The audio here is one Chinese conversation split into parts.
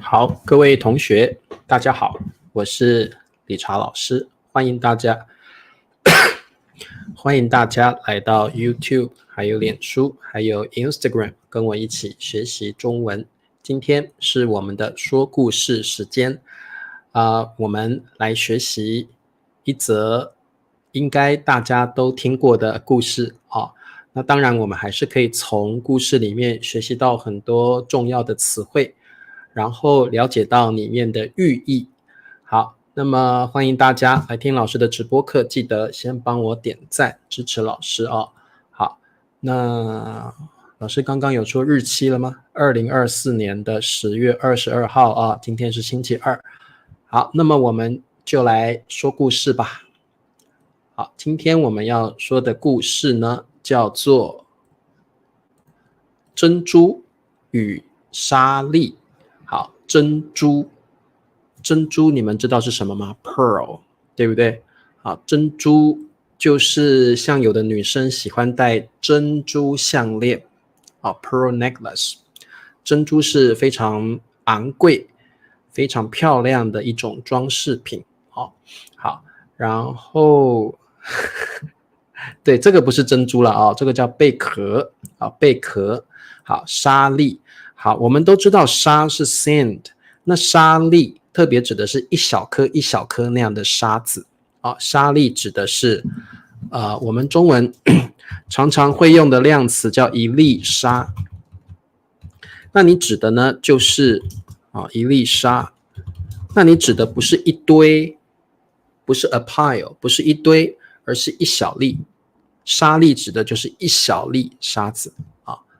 好，各位同学，大家好，我是理查老师，欢迎大家来到 YouTube， 还有脸书，还有 Instagram， 跟我一起学习中文。今天是我们的说故事时间，我们来学习一则应该大家都听过的故事啊。那当然，我们还是可以从故事里面学习到很多重要的词汇，然后了解到里面的寓意。好，那么欢迎大家来听老师的直播课，记得先帮我点赞支持老师哦。好，那老师刚刚有说日期了吗？2024年的10月22号啊，今天是星期二。好，那么我们就来说故事吧。好，今天我们要说的故事呢，叫做珍珠与沙粒。好，珍珠你们知道是什么吗？ Pearl， 对不对？好，珍珠就是像有的女生喜欢戴珍珠项链，Pearl necklace。 珍珠是非常昂贵非常漂亮的一种装饰品。好，然后对，这个不是珍珠了这个叫贝壳。贝壳。好，沙粒。好，我们都知道沙是 sand， 那沙粒特别指的是一小颗一小颗那样的沙子。沙粒指的是我们中文常常会用的量词叫一粒沙。那你指的呢就是一粒沙，那你指的不是一堆，不是 a pile， 不是一堆，而是一小粒。沙粒指的就是一小粒沙子。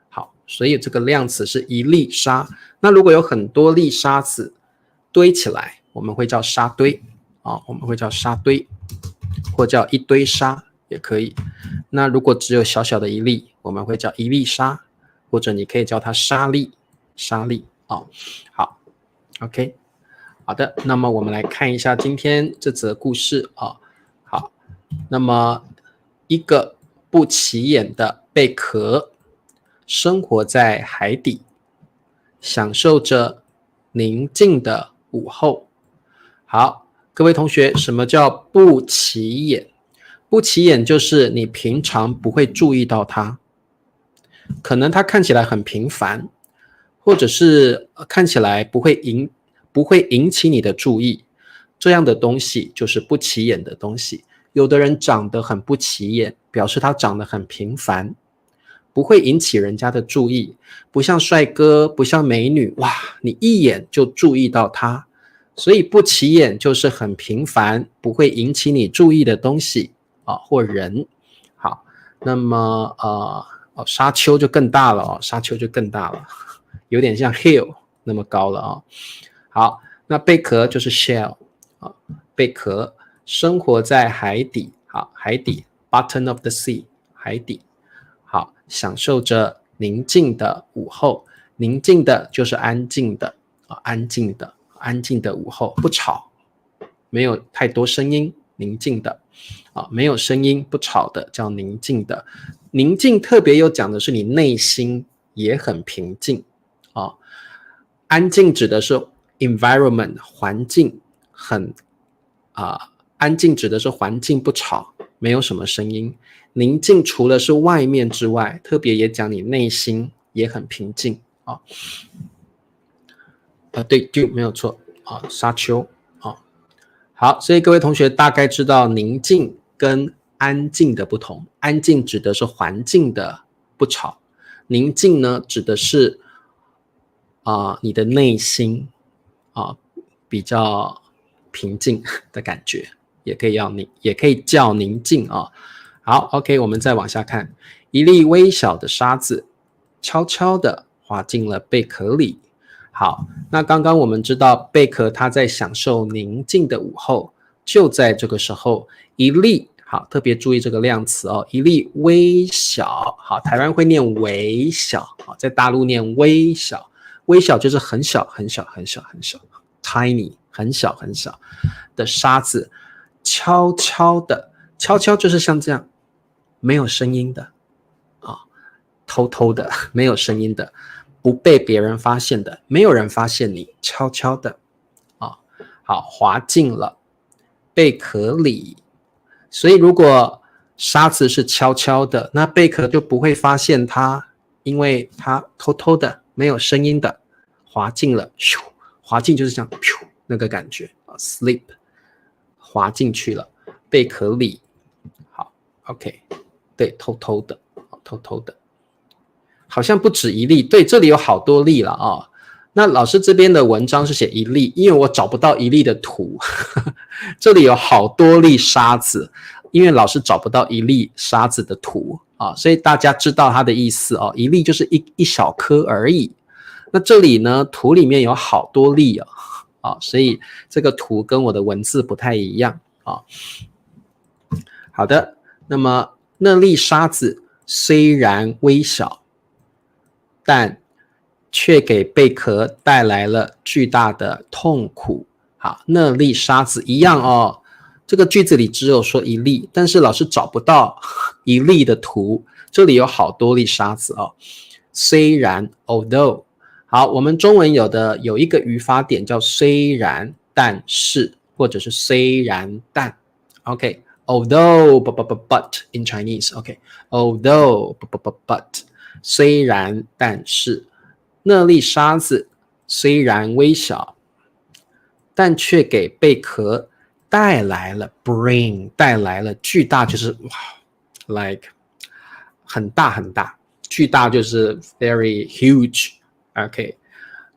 好，所以这个量词是一粒沙。那如果有很多粒沙子堆起来，我们会叫沙堆。我们会叫沙堆，或叫一堆沙也可以。那如果只有小小的一粒，我们会叫一粒沙，或者你可以叫它沙粒。好 OK， 好的，那么我们来看一下今天这则故事。好，那么一个不起眼的贝壳生活在海底，享受着宁静的午后。好，各位同学，什么叫不起眼？不起眼就是你平常不会注意到它，可能它看起来很平凡，或者是看起来不会引起你的注意，这样的东西就是不起眼的东西。有的人长得很不起眼，表示他长得很平凡，不会引起人家的注意，不像帅哥，不像美女，哇，你一眼就注意到他。所以不起眼就是很平凡，不会引起你注意的东西或人。好，那么沙丘就更大了沙丘就更大了，有点像 hill 那么高了好，那贝壳就是 shell 贝壳生活在海底。好，海底 bottom of the sea， 海底。好，享受着宁静的午后。宁静的就是安静的安静的午后，不吵，没有太多声音，宁静的没有声音不吵的叫宁静的。宁静特别有讲的是你内心也很平静安静指的是 environment 环境很安静指的是环境不吵，没有什么声音。宁静除了是外面之外，特别也讲你内心也很平静对，就没有错沙丘好，所以各位同学大概知道宁静跟安静的不同。安静指的是环境的不吵，宁静呢指的是你的内心比较平静的感觉，也可以叫宁静好 OK， 我们再往下看。一粒微小的沙子悄悄地滑进了贝壳里。好，那刚刚我们知道贝壳它在享受宁静的午后，就在这个时候，一粒，好，特别注意这个量词一粒微小，好，台湾会念微小，在大陆念微小，微小就是很小很小很小很小 tiny， 很小很小的沙子，悄悄的，悄悄就是像这样没有声音的偷偷的没有声音的不被别人发现的，没有人发现你，悄悄的啊。好，滑进了贝壳里。所以如果沙子是悄悄的，那贝壳就不会发现它，因为它偷偷的没有声音的滑进了，咻，滑进就是像咻那个感觉啊 ，slip 滑进去了贝壳里。好 ，OK， 对，偷偷的，偷偷的，好像不止一粒，对，这里有好多粒了啊。那老师这边的文章是写一粒，因为我找不到一粒的图，这里有好多粒沙子，因为老师找不到一粒沙子的图啊，所以大家知道它的意思哦，一粒就是一小颗而已。那这里呢，图里面有好多粒啊，所以这个图跟我的文字不太一样啊。好的，那么那粒沙子虽然微小，但却给贝壳带来了巨大的痛苦。好，那粒沙子一样哦。这个句子里只有说一粒，但是老师找不到一粒的图，这里有好多粒沙子哦。虽然 although， 好，我们中文有一个语法点叫虽然但是，或者是虽然但 ，OK。Although but in Chinese，OK。Although but 虽然但是，那粒沙子虽然微小，但却给贝壳带来了 bring 带来了巨大，就是哇 like 很大很大，巨大就是 very huge，OK，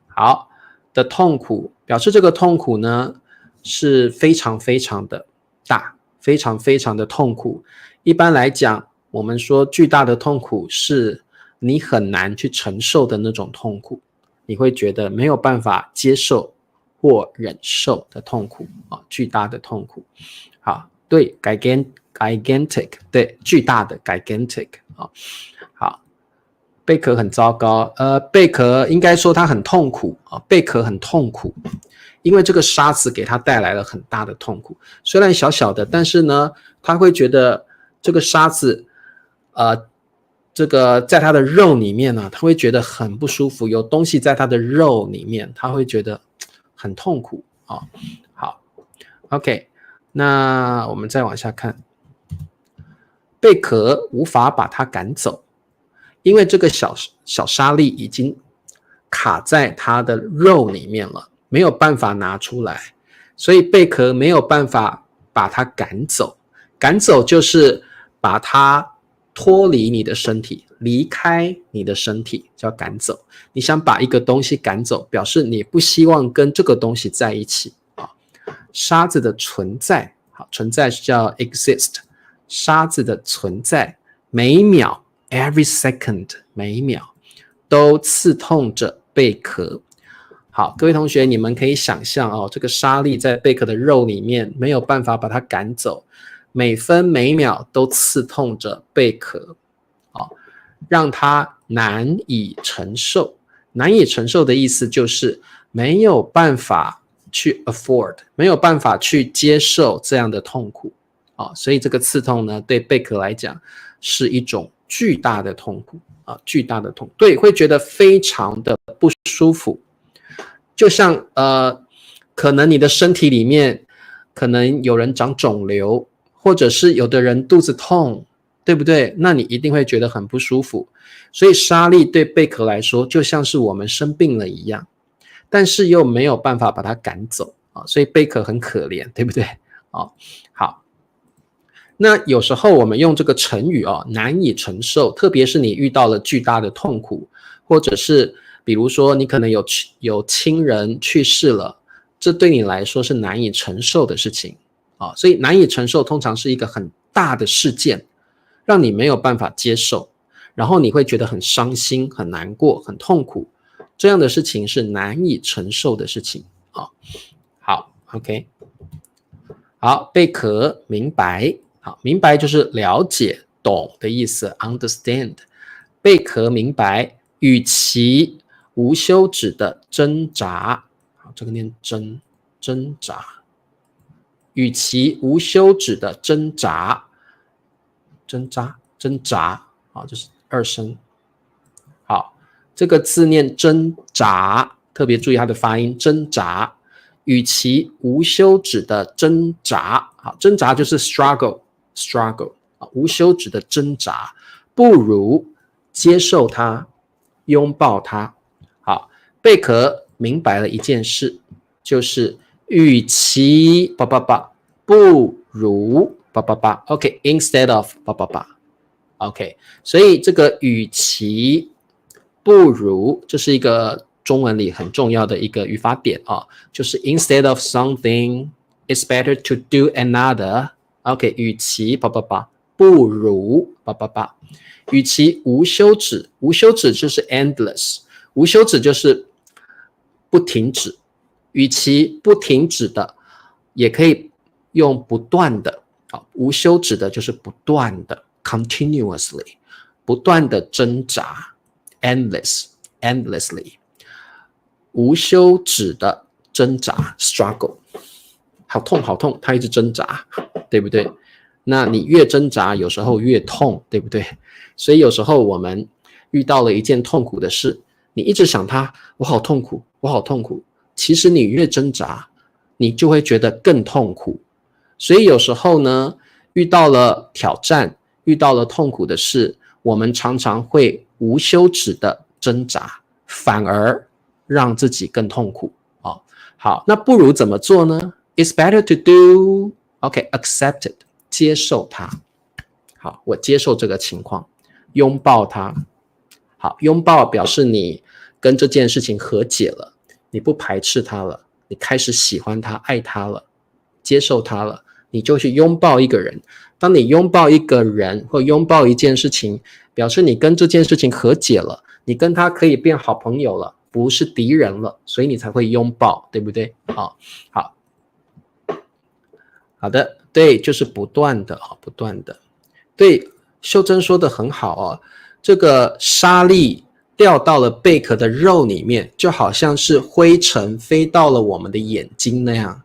好的痛苦，表示这个痛苦呢是非常非常的大，非常非常的痛苦。一般来讲，我们说巨大的痛苦是你很难去承受的那种痛苦，你会觉得没有办法接受或忍受的痛苦啊，巨大的痛苦。好，对 ，gigantic， 对，巨大的 gigantic 啊。好，贝壳很糟糕，贝壳应该说它很痛苦啊，贝壳很痛苦，因为这个沙子给它带来了很大的痛苦。虽然小小的，但是呢，他会觉得这个沙子，这个在它的肉里面呢，他会觉得很不舒服，有东西在它的肉里面，他会觉得很痛苦啊。好 ，OK， 那我们再往下看，贝壳无法把它赶走，因为这个小沙粒已经卡在它的肉里面了，没有办法拿出来，所以贝壳没有办法把它赶走。赶走就是把它脱离你的身体，离开你的身体叫赶走。你想把一个东西赶走，表示你不希望跟这个东西在一起啊。沙子的存在，好，存在是叫 exist， 沙子的存在，每秒 every second， 每一秒都刺痛着贝壳。好，各位同学，你们可以想象哦，这个沙粒在贝壳的肉里面，没有办法把它赶走，每分每秒都刺痛着贝壳，让它难以承受。难以承受的意思就是没有办法去 afford， 没有办法去接受这样的痛苦。所以这个刺痛呢，对贝壳来讲是一种巨大的痛苦巨大的痛，对，会觉得非常的不舒服。就像可能你的身体里面可能有人长肿瘤，或者是有的人肚子痛，对不对？那你一定会觉得很不舒服。所以沙粒对贝壳来说就像是我们生病了一样，但是又没有办法把它赶走所以贝壳很可怜，对不对？好，那有时候我们用这个成语难以承受，特别是你遇到了巨大的痛苦，或者是比如说你可能有亲人去世了，这对你来说是难以承受的事情所以难以承受通常是一个很大的事件，让你没有办法接受，然后你会觉得很伤心、很难过、很痛苦，这样的事情是难以承受的事情好 ，OK， 好，贝壳明白，好，明白就是了解、懂的意思 ，understand。贝壳明白，与其无休止的挣扎，好，这个念挣扎，与其无休止的挣扎，挣扎，好，这是二声。好，这个字念挣扎，特别注意它的发音，挣扎。与其无休止的挣扎，好，挣扎就是 struggle， 无休止的挣扎，不如接受它，拥抱它。好，贝壳明白了一件事，就是与其不如OK instead of OK， 所以这个与其不如，这是一个中文里很重要的一个语法点啊，就是 instead of something it's better to do another OK， 与其不如与其无休止，无休止就是 endless， 无休止就是不停止，与其不停止的也可以用不断的，无休止的就是不断的 continuously， 不断的挣扎 endlessly， 无休止的挣扎 struggle， 好痛好痛，他一直挣扎，对不对？那你越挣扎有时候越痛，对不对？所以有时候我们遇到了一件痛苦的事，你一直想它，我好痛苦，我好痛苦，其实你越挣扎你就会觉得更痛苦。所以有时候呢，遇到了挑战，遇到了痛苦的事，我们常常会无休止的挣扎，反而让自己更痛苦。好，那不如怎么做呢？ It's better to do OK accept it， 接受它。好，我接受这个情况，拥抱它。好，拥抱表示你跟这件事情和解了，你不排斥它了，你开始喜欢它，爱它了，接受它了，你就去拥抱一个人。当你拥抱一个人或拥抱一件事情，表示你跟这件事情和解了，你跟他可以变好朋友了，不是敌人了，所以你才会拥抱，对不对？好的，对，就是不断的，不断的。对，秀珍说的很好哦，这个沙粒掉到了贝壳的肉里面，就好像是灰尘飞到了我们的眼睛那样。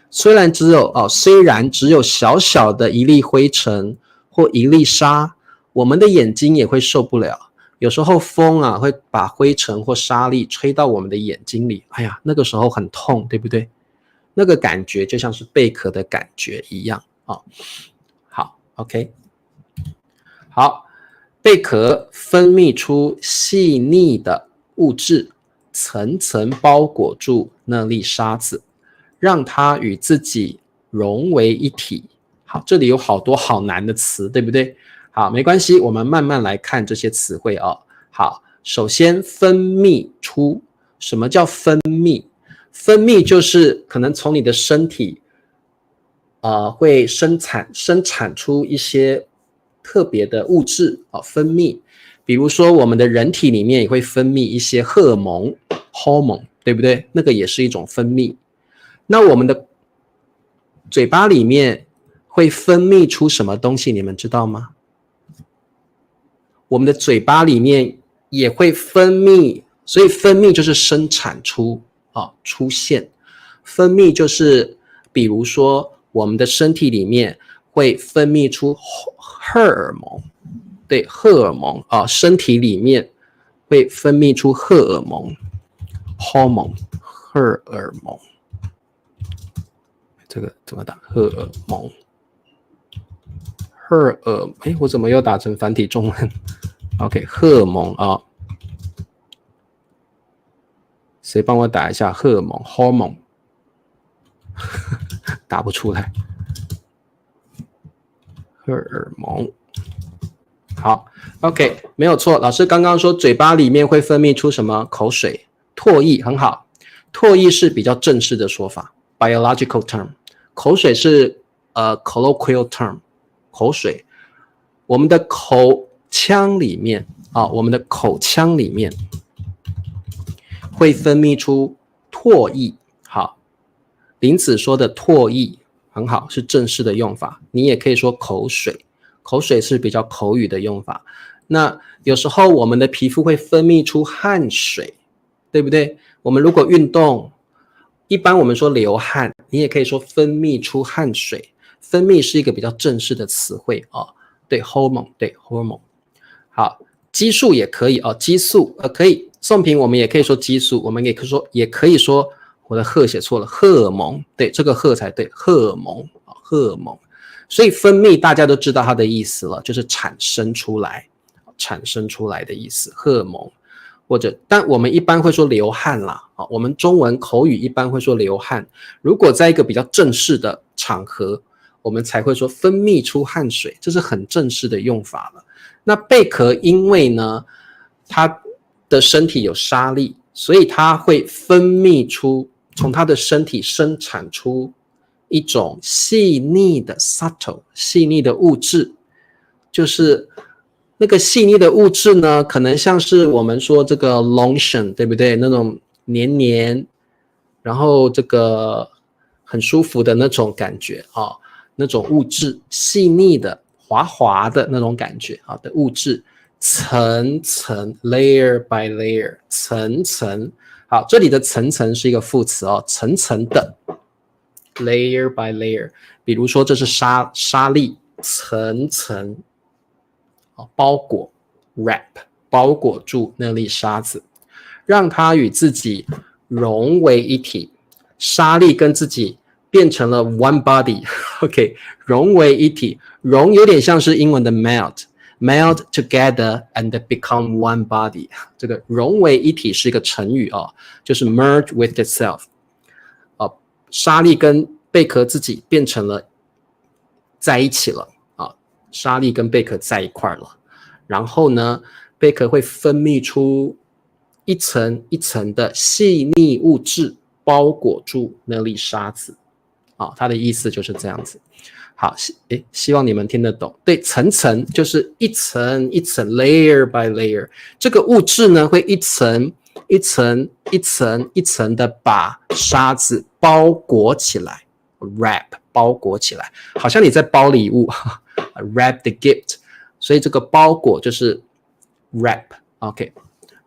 虽然只有小小的一粒灰尘或一粒沙，我们的眼睛也会受不了。有时候风啊会把灰尘或沙粒吹到我们的眼睛里，哎呀，那个时候很痛，对不对？那个感觉就像是贝壳的感觉一样啊。好 ，OK， 好，贝壳分泌出细腻的物质，层层包裹住那粒沙子，让它与自己融为一体。好，这里有好多好难的词，对不对？好，没关系，我们慢慢来看这些词汇哦。好，首先分泌出，什么叫分泌？分泌就是可能从你的身体会生产出一些特别的物质分泌。比如说我们的人体里面也会分泌一些荷尔蒙 hormone， 对不对？那个也是一种分泌。那我们的嘴巴里面会分泌出什么东西，你们知道吗？我们的嘴巴里面也会分泌，所以分泌就是生产出出现。分泌就是比如说我们的身体里面会分泌出荷尔蒙，对，荷尔蒙身体里面会分泌出荷尔蒙 hormone， 荷尔蒙，这个怎么打？荷尔蒙，我怎么又打成繁体中文？OK， 荷尔蒙谁帮我打一下荷尔蒙 hormone？ 打不出来。荷尔蒙。好 ，OK， 没有错。老师刚刚说嘴巴里面会分泌出什么？口水、唾液，很好。唾液是比较正式的说法 ，biological term。口水是colloquial term， 口水。我们的口腔里面会分泌出唾液。好，林子说的唾液很好，是正式的用法。你也可以说口水，口水是比较口语的用法。那有时候我们的皮肤会分泌出汗水，对不对？我们如果运动，一般我们说流汗，你也可以说分泌出汗水。分泌是一个比较正式的词汇对 hormone， 对 hormone。好，激素也可以激素可以。宋平我们也可以说激素，我们也可以说我的荷写错了，荷尔蒙，对，这个荷才对，荷尔蒙，荷尔蒙。所以分泌大家都知道它的意思了，就是产生出来的意思，荷尔蒙。或者，但我们一般会说流汗啦，我们中文口语一般会说流汗。如果在一个比较正式的场合，我们才会说分泌出汗水，这是很正式的用法了。那贝壳因为呢，它的身体有沙粒，所以它会分泌出，从它的身体生产出一种细腻的 subtle 细腻的物质，就是那个细腻的物质呢，可能像是我们说这个 lotion， 对不对？那种黏黏，然后这个很舒服的那种感觉啊，那种物质，细腻的、滑滑的那种感觉啊的物质，层层 layer by layer， 层层。好，这里的层层是一个副词哦，层层的 layer by layer。比如说这是沙粒，层层。包裹 wrap 包裹住那粒沙子，让它与自己融为一体，沙粒跟自己变成了 one body OK 融为一体，融有点像是英文的 melt together and become one body， 这个融为一体是一个成语就是 merge with itself，沙粒跟贝壳自己变成了在一起了沙粒跟贝壳在一块了，然后呢，贝壳会分泌出一层一层的细腻物质，包裹住那粒沙子。它的意思就是这样子。好，希望你们听得懂。对，层层就是一层一层 layer by layer， 这个物质呢会一层一层一层一层的把沙子包裹起来 ，wrap 包裹起来，好像你在包礼物。wrap the gift， 所以这个包裹就是 wrap， OK，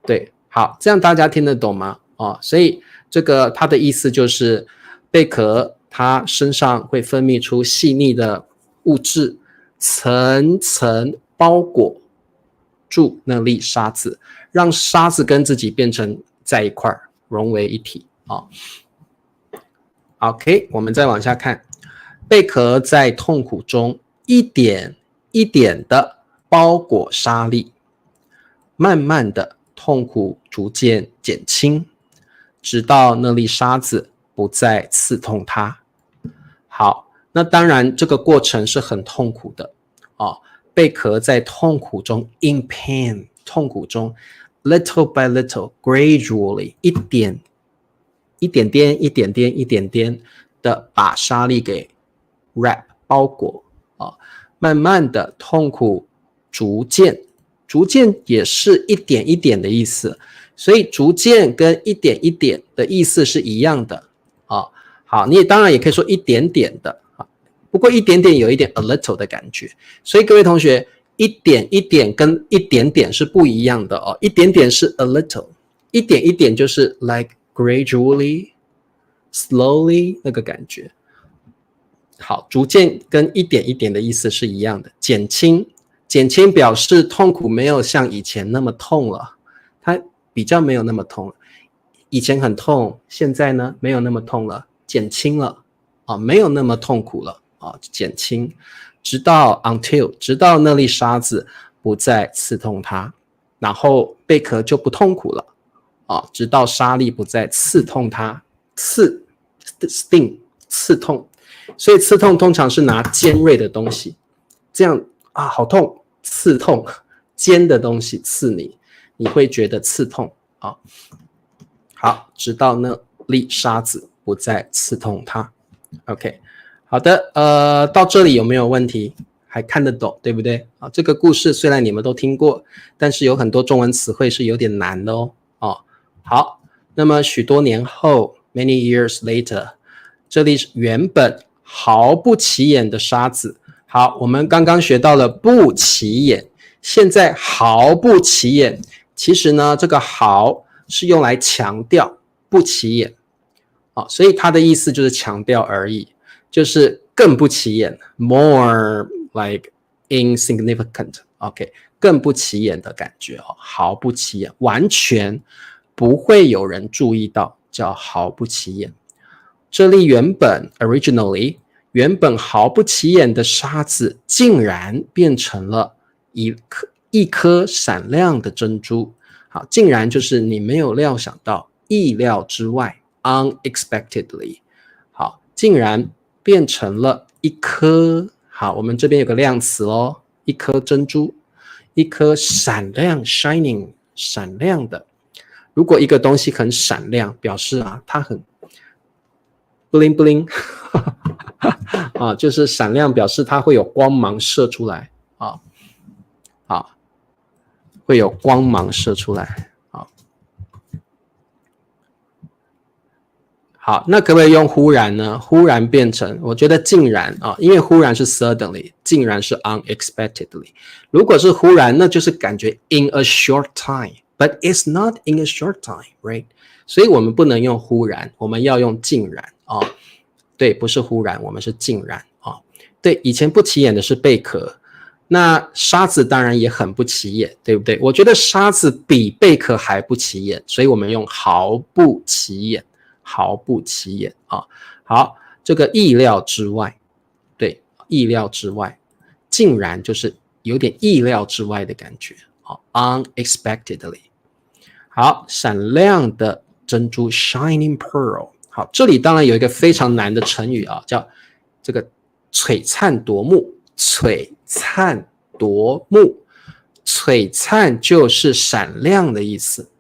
对，好，这样大家听得懂吗？所以这个它的意思就是贝壳它身上会分泌出细腻的物质，层层包裹住那粒沙子，让沙子跟自己变成在一块，融为一体OK， 我们再往下看，贝壳在痛苦中一点一点的包裹沙粒，慢慢的痛苦逐渐减轻，直到那粒沙子不再刺痛它。好，那当然这个过程是很痛苦的贝壳在痛苦中 in pain 痛苦中 little by little gradually 一点点的把沙粒给 wrap 包裹慢慢的痛苦逐渐也是一点一点的意思，所以逐渐跟一点一点的意思是一样的好，你也当然也可以说一点点的不过一点点有一点 a little 的感觉，所以各位同学一点一点跟一点点是不一样的一点点是 a little， 一点一点就是 like gradually slowly 那个感觉。好，逐渐跟一点一点的意思是一样的，减轻表示痛苦没有像以前那么痛了，它比较没有那么痛了，以前很痛，现在呢没有那么痛了，减轻了没有那么痛苦了减轻，直到那粒沙子不再刺痛它，然后贝壳就不痛苦了直到沙粒不再刺痛它，sting 刺痛，所以刺痛通常是拿尖锐的东西，这样好痛，刺痛，尖的东西刺你，你会觉得刺痛好，直到那粒沙子不再刺痛它。OK， 好的，到这里有没有问题？还看得懂，对不对？这个故事虽然你们都听过，但是有很多中文词汇是有点难的好，那么许多年后 ，many years later， 这里原本毫不起眼的沙子，好，我们刚刚学到了不起眼，现在毫不起眼，其实呢，这个毫是用来强调不起眼所以它的意思就是强调而已，就是更不起眼 more like insignificant OK，更不起眼的感觉哦，毫不起眼，完全不会有人注意到，叫毫不起眼。这里原本 原本毫不起眼的沙子，竟然变成了一颗闪亮的珍珠。好，竟然就是你没有料想到，意料之外 ，unexpectedly。好，竟然变成了一颗。好，我们这边有个量词哦，一颗珍珠，一颗闪亮 shining 闪亮的。如果一个东西很闪亮，表示它很 bling bling 就是闪亮表示它会有光芒射出来会有光芒射出来好，那可不可以用忽然呢？忽然变成，我觉得竟然因为忽然是 suddenly， 竟然是 unexpectedly。如果是忽然，那就是感觉 in a short time。But it's not in a short time, right? 所以我们不能用忽然，我们要用竟然对，不是忽然，我们是竟然对，以前不起眼的是贝壳，那沙子当然也很不起眼，对不对？我觉得沙子比贝壳还不起眼，所以我们用毫不起眼，毫不起眼好，这个意料之外，对，意料之外，竟然就是有点意料之外的感觉unexpectedly。好，闪亮的珍珠 shining pearl。好，这里当然有一个非常难的成语叫这个璀璨夺目。璀璨夺目，璀璨就是闪亮的意思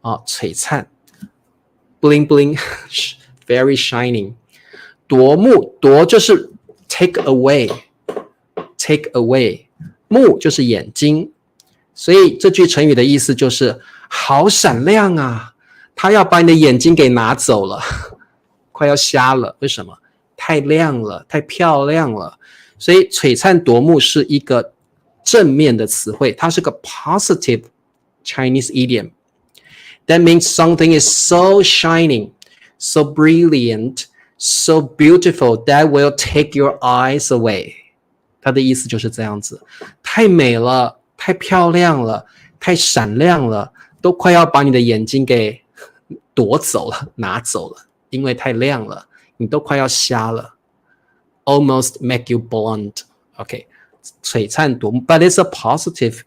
璀璨 bling bling very shining。夺目，夺就是 take away， 目就是眼睛，所以这句成语的意思就是好闪亮啊，他要把你的眼睛给拿走了，快要瞎了。为什么？太亮了，太漂亮了。所以璀璨夺目是一个正面的词汇，它是个 positive Chinese idiom. That means something is so shining, so brilliant, so beautiful that will take your eyes away. 它的意思就是这样子，太美了，太漂亮了，太闪亮了，都快要把你的眼睛给夺走了，拿走了，因为太亮了，你都快要瞎了。Almost make you blind. Okay, 璀璨夺目 but it's a positive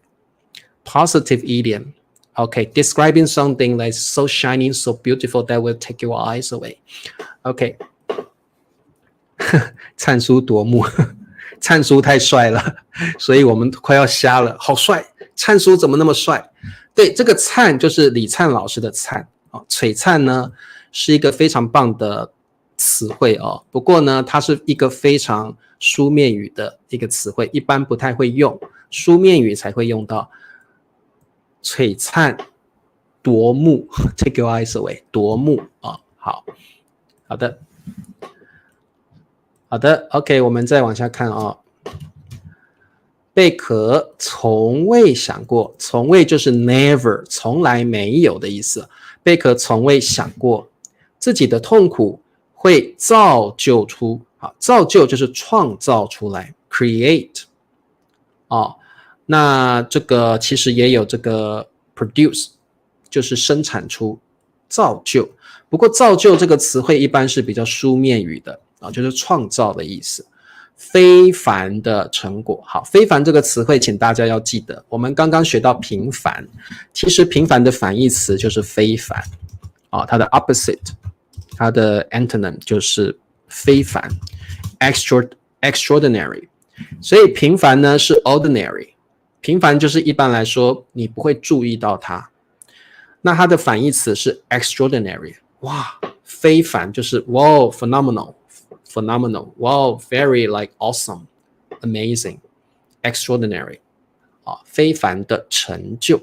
idiom. Okay, describing something that's so shining, so beautiful that will take your eyes away. Okay, 灿叔夺目，灿叔太帅了，所以我们快要瞎了。好帅，灿叔怎么那么帅？对，这个灿就是李灿老师的灿璀璨呢是一个非常棒的词汇不过呢，它是一个非常书面语的一个词汇，一般不太会用，书面语才会用到。璀璨夺目 take your eyes away 夺目好的 OK， 我们再往下看贝壳从未想过，从未就是 never， 从来没有的意思。贝壳从未想过自己的痛苦会造就出造就就是创造出来 create 那这个其实也有这个 produce 就是生产出造就，不过造就这个词汇一般是比较书面语的就是创造的意思。非凡的成果，好，非凡这个词汇请大家要记得，我们刚刚学到平凡，其实平凡的反义词就是非凡它的 opposite， 它的 antonym 就是非凡 extraordinary， 所以平凡呢是 ordinary， 平凡就是一般来说你不会注意到它，那它的反义词是 extraordinary， 哇，非凡就是 wow phenomenal wow very like awesome amazing extraordinary 非凡的成就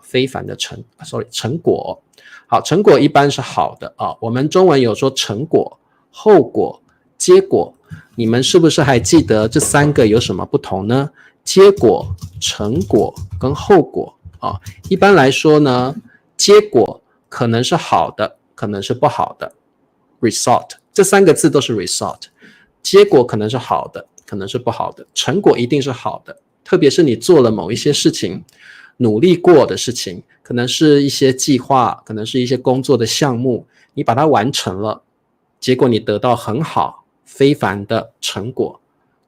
非凡的成果。好，成果一般是好的我们中文有说成果、后果、结果，你们是不是还记得这三个有什么不同呢？结果、成果跟后果一般来说呢，结果可能是好的，可能是不好的 result， 这三个字都是 result， 结果可能是好的，可能是不好的，成果一定是好的，特别是你做了某一些事情，努力过的事情，可能是一些计划，可能是一些工作的项目，你把它完成了，结果你得到很好非凡的成果，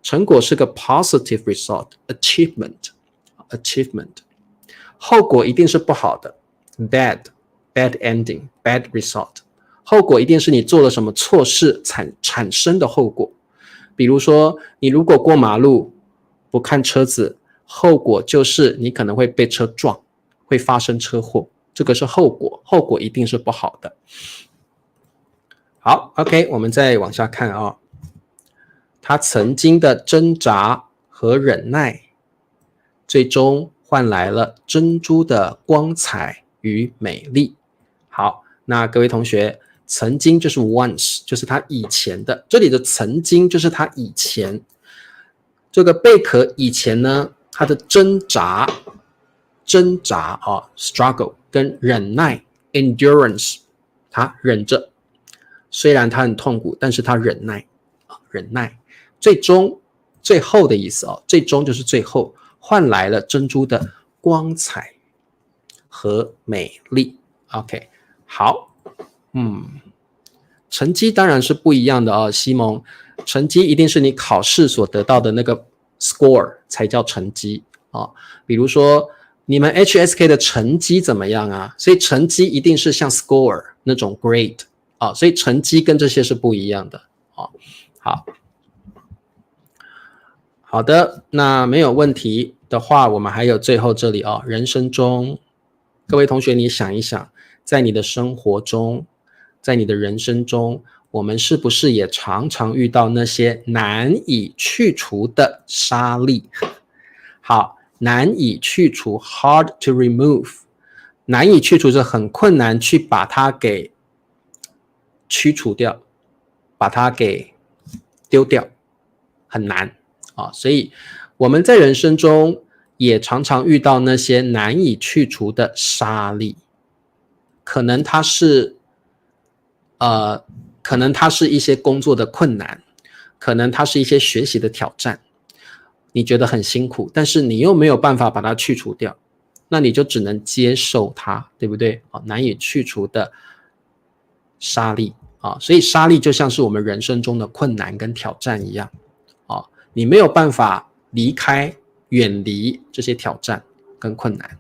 成果是个 positive result achievement， 后果一定是不好的 bad ending bad result， 后果一定是你做了什么错事产生的后果。比如说你如果过马路不看车子，后果就是你可能会被车撞，会发生车祸，这个是后果，后果一定是不好的。好 OK， 我们再往下看啊，他曾经的挣扎和忍耐最终换来了珍珠的光彩与美丽。好，那各位同学，曾经就是 once， 就是他以前的，这里的曾经就是他以前，这个贝壳以前呢，他的挣扎struggle 跟忍耐 endurance， 他忍着，虽然他很痛苦，但是他忍耐，最后的意思最终就是最后换来了珍珠的光彩和美丽。 OK， 好，成绩当然是不一样的西蒙，成绩一定是你考试所得到的那个 score 才叫成绩比如说你们 HSK 的成绩怎么样啊？所以成绩一定是像 score 那种 grade所以成绩跟这些是不一样的好的，那没有问题的话，我们还有最后这里人生中，各位同学你想一想，在你的生活中，在你的人生中，我们是不是也常常遇到那些难以去除的沙粒？好，难以去除 hard to remove， 难以去除是很困难去把它给驱除掉，把它给丢掉，很难所以我们在人生中也常常遇到那些难以去除的沙粒，可能它是一些工作的困难，可能它是一些学习的挑战，你觉得很辛苦，但是你又没有办法把它去除掉，那你就只能接受它，对不对难以去除的沙粒所以沙粒就像是我们人生中的困难跟挑战一样你没有办法离开远离这些挑战跟困难，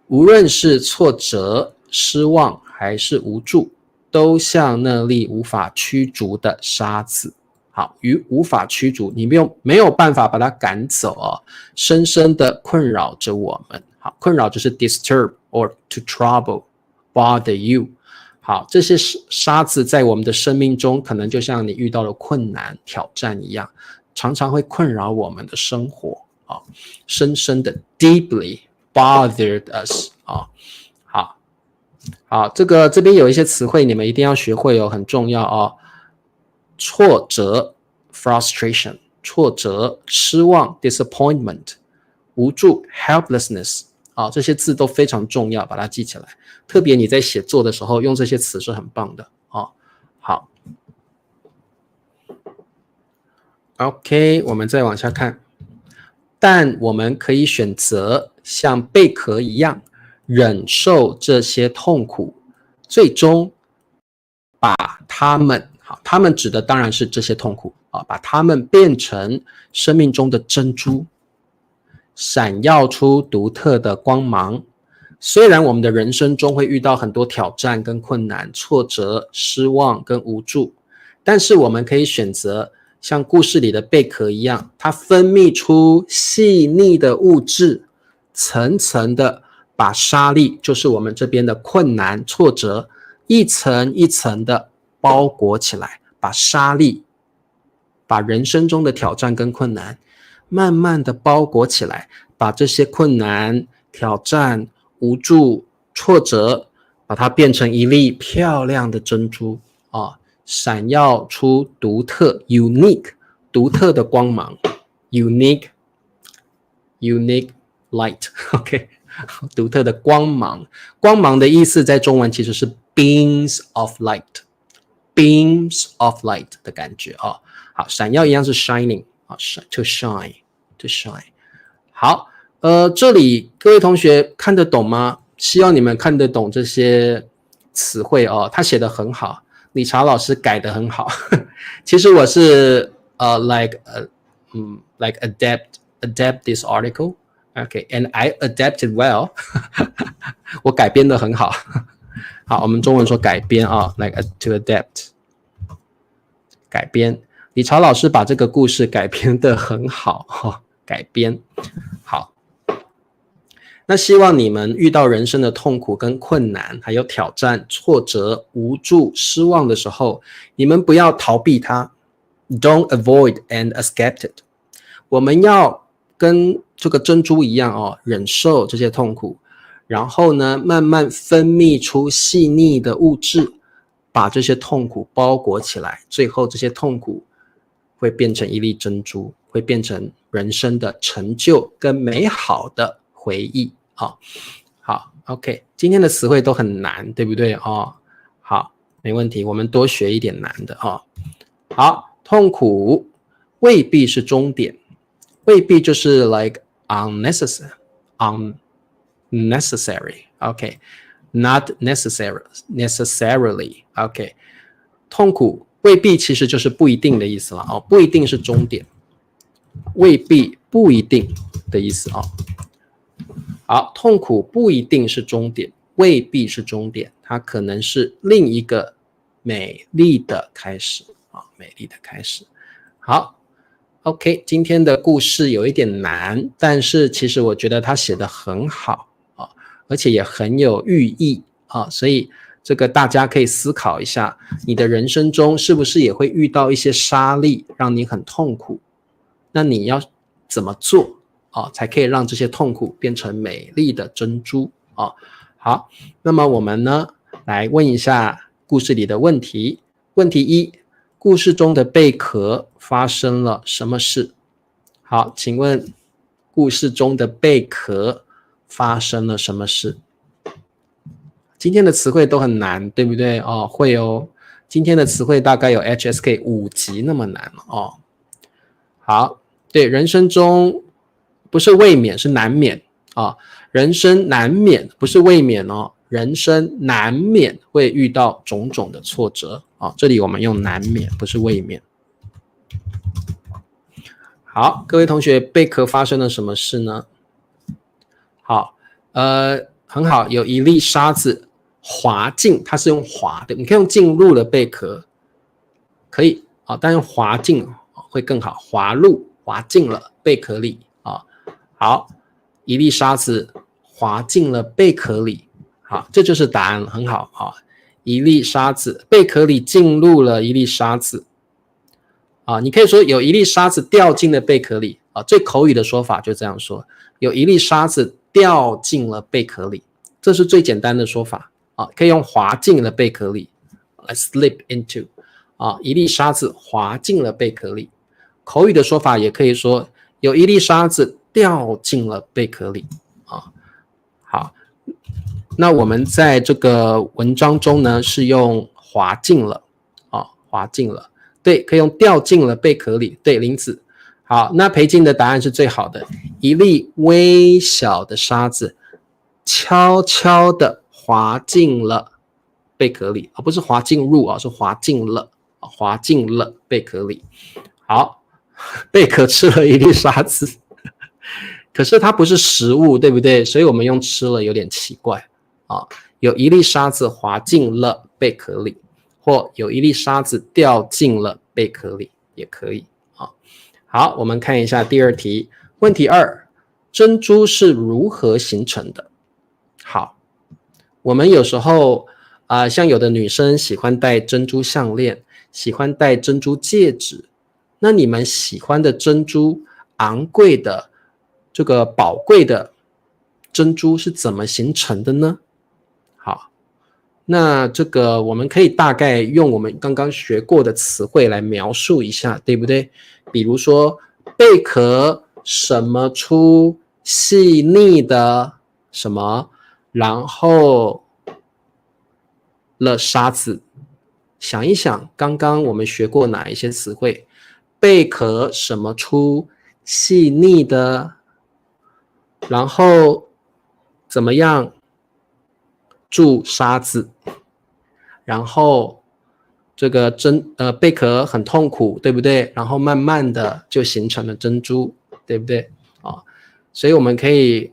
无论是挫折失望还是无助，都像那粒无法驱逐的沙子。好，无法驱逐，你没有办法把它赶走深深的困扰着我们。好，困扰就是 disturb or to trouble bother you。好，这些沙子在我们的生命中可能就像你遇到了困难挑战一样，常常会困扰我们的生活深深的 deeply bothered us 好，这边有一些词汇你们一定要学会很重要挫折 frustration， 挫折失望 disappointment， 无助 helplessness这些字都非常重要，把它记起来，特别你在写作的时候用这些词是很棒的好 OK， 我们再往下看，但我们可以选择像贝壳一样忍受这些痛苦，最终把它们指的当然是这些痛苦把它们变成生命中的珍珠，闪耀出独特的光芒。虽然我们的人生中会遇到很多挑战跟困难，挫折失望跟无助，但是我们可以选择像故事里的贝壳一样，它分泌出细腻的物质，层层的把沙粒，就是我们这边的困难挫折，一层一层的包裹起来，把沙粒，把人生中的挑战跟困难慢慢的包裹起来，把这些困难挑战无助挫折把它变成一粒漂亮的珍珠闪耀出独特 unique 独特的光芒 unique light OK 独特的光芒，光芒的意思在中文其实是 beams of light 的感觉好，闪耀一样是 shining to shine 好，这里各位同学看得懂吗？希望你们看得懂这些词汇哦。他写得很好，理查老师改得很好。其实我是like adapt this article. Okay, and I adapted well. 我改编得很好。好，我们中文说改编啊 ，like to adapt， 改编。理查老师把这个故事改编得很好哈，改编好。那希望你们遇到人生的痛苦跟困难，还有挑战、挫折、无助、失望的时候，你们不要逃避它 ，Don't avoid and escape it。我们要跟这个珍珠一样哦，忍受这些痛苦，然后呢，慢慢分泌出细腻的物质，把这些痛苦包裹起来，最后这些痛苦会变成一粒珍珠，会变成人生的成就跟美好的回忆。好 ，OK， 今天的词汇都很难，对不对哦？好，没问题，我们多学一点难的哦。好，痛苦未必是终点，未必就是 like unnecessary，OK，not necessarily，OK，痛苦未必其实就是不一定的意思了哦，不一定是终点，未必不一定的意思哦。好，痛苦不一定是终点，未必是终点，它可能是另一个美丽的开始啊，美丽的开始。好 ，OK， 今天的故事有一点难，但是其实我觉得他写得很好啊，而且也很有寓意啊，所以这个大家可以思考一下，你的人生中是不是也会遇到一些沙粒，让你很痛苦？那你要怎么做？才可以让这些痛苦变成美丽的珍珠啊！好，那么我们呢，来问一下故事里的问题。问题一，故事中的贝壳发生了什么事？好，请问故事中的贝壳发生了什么事？今天的词汇都很难，对不对？哦，会哦。今天的词汇大概有 HSK 5级那么难哦。好，对，人生中不是未免，是难免啊！人生难免不是未免哦，人生难免会遇到种种的挫折啊！这里我们用难免，不是未免。好，各位同学，贝壳发生了什么事呢？好，很好，有一粒沙子滑进，它是用滑的，你可以用进入了贝壳，可以啊，但用滑进会更好，滑进了贝壳里啊。好，一粒沙子滑进了贝壳里，好，这就是答案，很好啊。一粒沙子，贝壳里进入了一粒沙子啊。你可以说有一粒沙子掉进了贝壳里啊，最口语的说法就这样说，有一粒沙子掉进了贝壳里，这是最简单的说法啊，可以用滑进了贝壳里 ，slip into 啊，一粒沙子滑进了贝壳里。口语的说法也可以说有一粒沙子掉进了贝壳里啊。好，那我们在这个文章中呢是用滑进了啊，滑进了，对，可以用掉进了贝壳里，对，林子。好，那裴静的答案是最好的，一粒微小的沙子悄悄的滑进了贝壳里，不是滑进入啊，是滑进了贝壳里。好，贝壳吃了一粒沙子。可是它不是食物，对不对？所以我们用吃了有点奇怪啊。有一粒沙子滑进了贝壳里，或有一粒沙子掉进了贝壳里也可以啊。好，我们看一下第二题。问题2，珍珠是如何形成的？好，我们有时候像有的女生喜欢戴珍珠项链，喜欢戴珍珠戒指，那你们喜欢的珍珠，昂贵的这个宝贵的珍珠是怎么形成的呢？好，那这个我们可以大概用我们刚刚学过的词汇来描述一下，对不对？比如说贝壳什么出细腻的什么，然后了沙子。想一想刚刚我们学过哪一些词汇？贝壳什么出细腻的然后怎么样注沙子，然后这个贝壳很痛苦，对不对？然后慢慢的就形成了珍珠，对不对？所以我们可以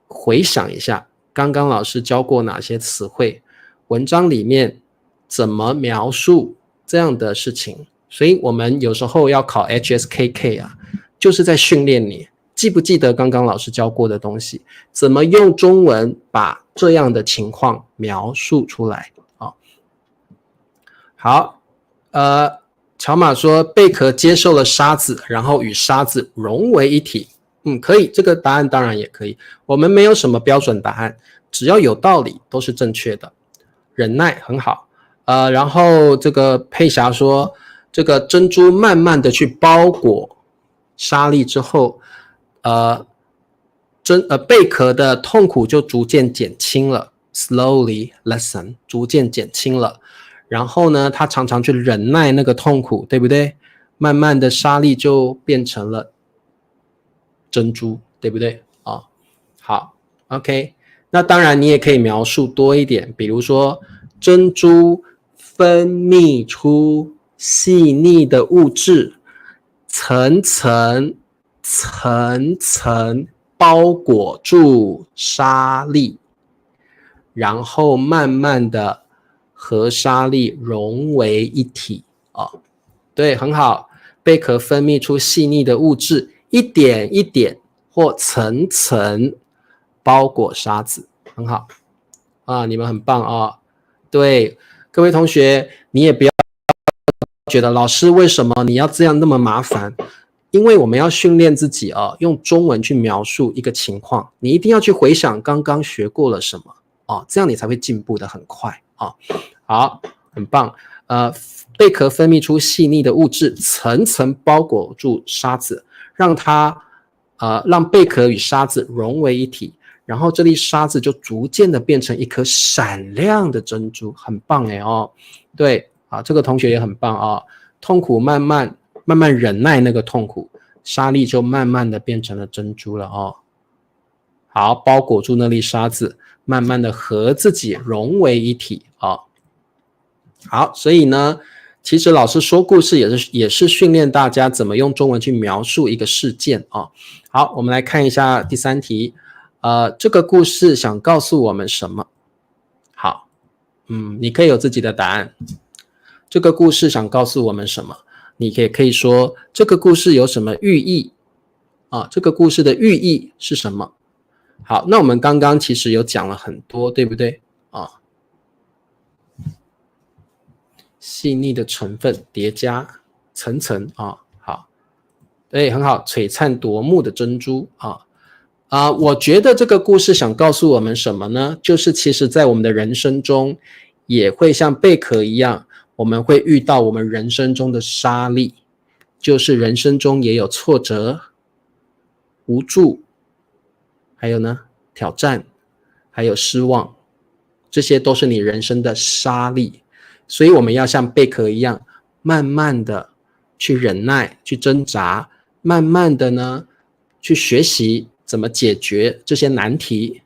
回想一下刚刚老师教过哪些词汇，文章里面怎么描述这样的事情。所以我们有时候要考 HSKK 啊，就是在训练你记不记得刚刚老师教过的东西，怎么用中文把这样的情况描述出来啊？好，乔马说贝壳接受了沙子，然后与沙子融为一体。可以，这个答案当然也可以。我们没有什么标准答案，只要有道理都是正确的。忍耐很好。然后这个佩霞说，这个珍珠慢慢的去包裹沙粒之后，贝壳的痛苦就逐渐减轻了 ，slowly lessen， 逐渐减轻了。然后呢，他常常去忍耐那个痛苦，对不对？慢慢的沙粒就变成了珍珠，对不对？好 ，OK。那当然你也可以描述多一点，比如说珍珠分泌出细腻的物质，层层包裹住沙粒，然后慢慢的和沙粒融为一体。对，很好。贝壳分泌出细腻的物质，一点一点或层层包裹沙子，很好你们很棒对，各位同学，你也不要觉得老师为什么你要这样那么麻烦？因为我们要训练自己用中文去描述一个情况，你一定要去回想刚刚学过了什么这样你才会进步的很快好，很棒。贝壳分泌出细腻的物质，层层包裹住沙子，让贝壳与沙子融为一体，然后这粒沙子就逐渐的变成一颗闪亮的珍珠，很棒对这个同学也很棒痛苦慢慢忍耐那个痛苦，沙粒就慢慢的变成了珍珠了好，包裹住那粒沙子，慢慢的和自己融为一体好，所以呢，其实老师说故事也是训练大家怎么用中文去描述一个事件好，我们来看一下第3题。这个故事想告诉我们什么？好，你可以有自己的答案。这个故事想告诉我们什么？你也可以说这个故事有什么寓意这个故事的寓意是什么？好，那我们刚刚其实有讲了很多，对不对细腻的成分叠加层层好，对，很好，璀璨夺目的珍珠我觉得这个故事想告诉我们什么呢？就是其实在我们的人生中也会像贝壳一样，我们会遇到我们人生中的沙粒，就是人生中也有挫折、无助，还有呢挑战，还有失望，这些都是你人生的沙粒。所以我们要像贝壳一样，慢慢的去忍耐，去挣扎，慢慢的呢去学习怎么解决这些难题，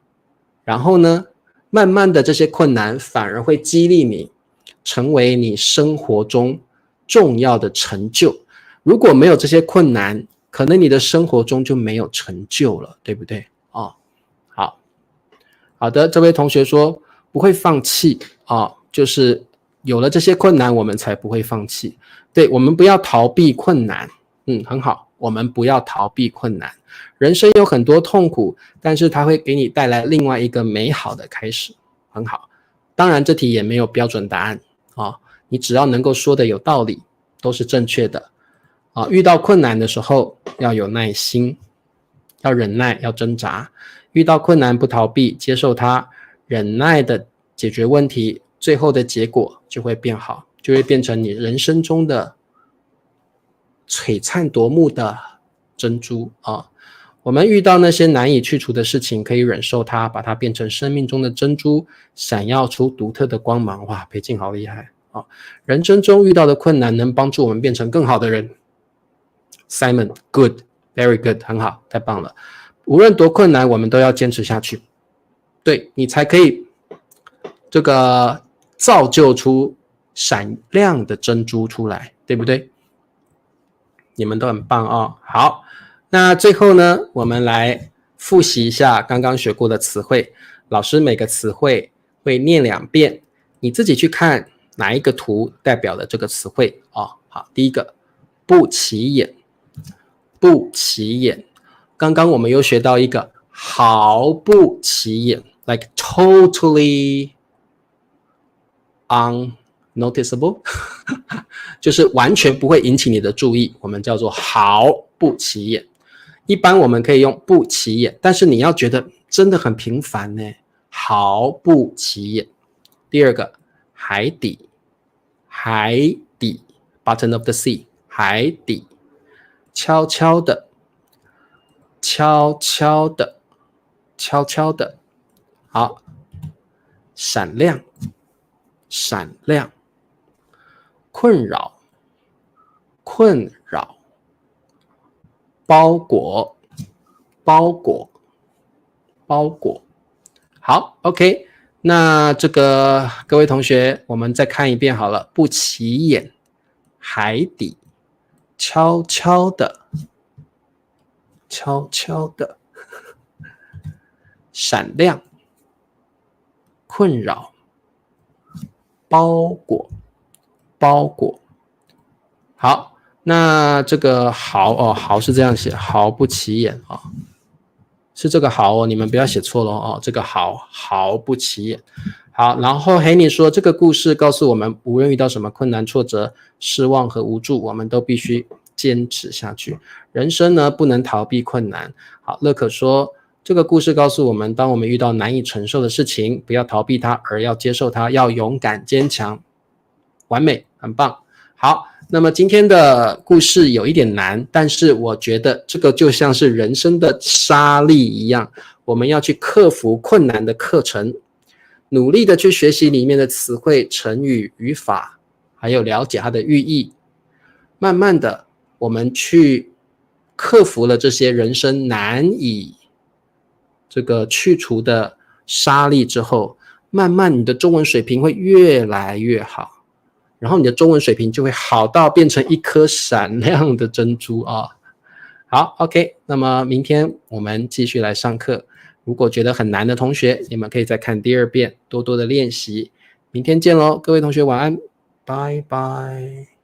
然后呢慢慢的这些困难反而会激励你成为你生活中重要的成就。如果没有这些困难，可能你的生活中就没有成就了，对不对好的，这位同学说不会放弃就是有了这些困难我们才不会放弃。对，我们不要逃避困难很好，我们不要逃避困难。人生有很多痛苦，但是它会给你带来另外一个美好的开始，很好。当然这题也没有标准答案你只要能够说的有道理都是正确的遇到困难的时候要有耐心，要忍耐，要挣扎。遇到困难不逃避，接受它，忍耐的解决问题，最后的结果就会变好，就会变成你人生中的璀璨夺目的珍珠我们遇到那些难以去除的事情，可以忍受它，把它变成生命中的珍珠，闪耀出独特的光芒。哇，裴静好厉害人生中遇到的困难能帮助我们变成更好的人。Simon good， very good， 很好，太棒了。无论多困难，我们都要坚持下去，对，你才可以这个造就出闪亮的珍珠出来，对不对？你们都很棒哦。好，那最后呢，我们来复习一下刚刚学过的词汇。老师每个词汇会念2遍，你自己去看哪一个图代表了这个词汇哦。好，第一个不起眼，不起眼。刚刚我们又学到一个毫不起眼 ，like totally unnoticeable 就是完全不会引起你的注意，我们叫做毫不起眼。一般我们可以用不起眼，但是你要觉得真的很平凡呢，毫不起眼。第二个海底，海底 bottom of the sea 海底，悄悄的，悄悄的，悄悄的。好，闪亮，闪亮，困扰，困扰，包裹，包裹，包裹。好 ，OK， 那这个各位同学，我们再看一遍好了。不起眼，海底，悄悄的，悄悄的，闪亮，困扰，包裹，包裹。好，那这个毫哦，毫是这样写，毫不起眼啊、哦，是这个毫哦，你们不要写错了哦，这个毫不起眼。好，然后黑尼说，这个故事告诉我们，无论遇到什么困难、挫折、失望和无助，我们都必须坚持下去。人生呢，不能逃避困难。好，乐可说，这个故事告诉我们，当我们遇到难以承受的事情，不要逃避它，而要接受它，要勇敢坚强。完美，很棒。好，那么今天的故事有一点难，但是我觉得这个就像是人生的沙砾一样，我们要去克服困难的课程，努力的去学习里面的词汇、成语、语法，还有了解它的寓意。慢慢的，我们去克服了这些人生难以这个去除的沙砾之后，慢慢你的中文水平会越来越好。然后你的中文水平就会好到变成一颗闪亮的珍珠啊！好 ，OK， 那么明天我们继续来上课。如果觉得很难的同学，你们可以再看第2遍，多多的练习。明天见喽，各位同学晚安，拜拜。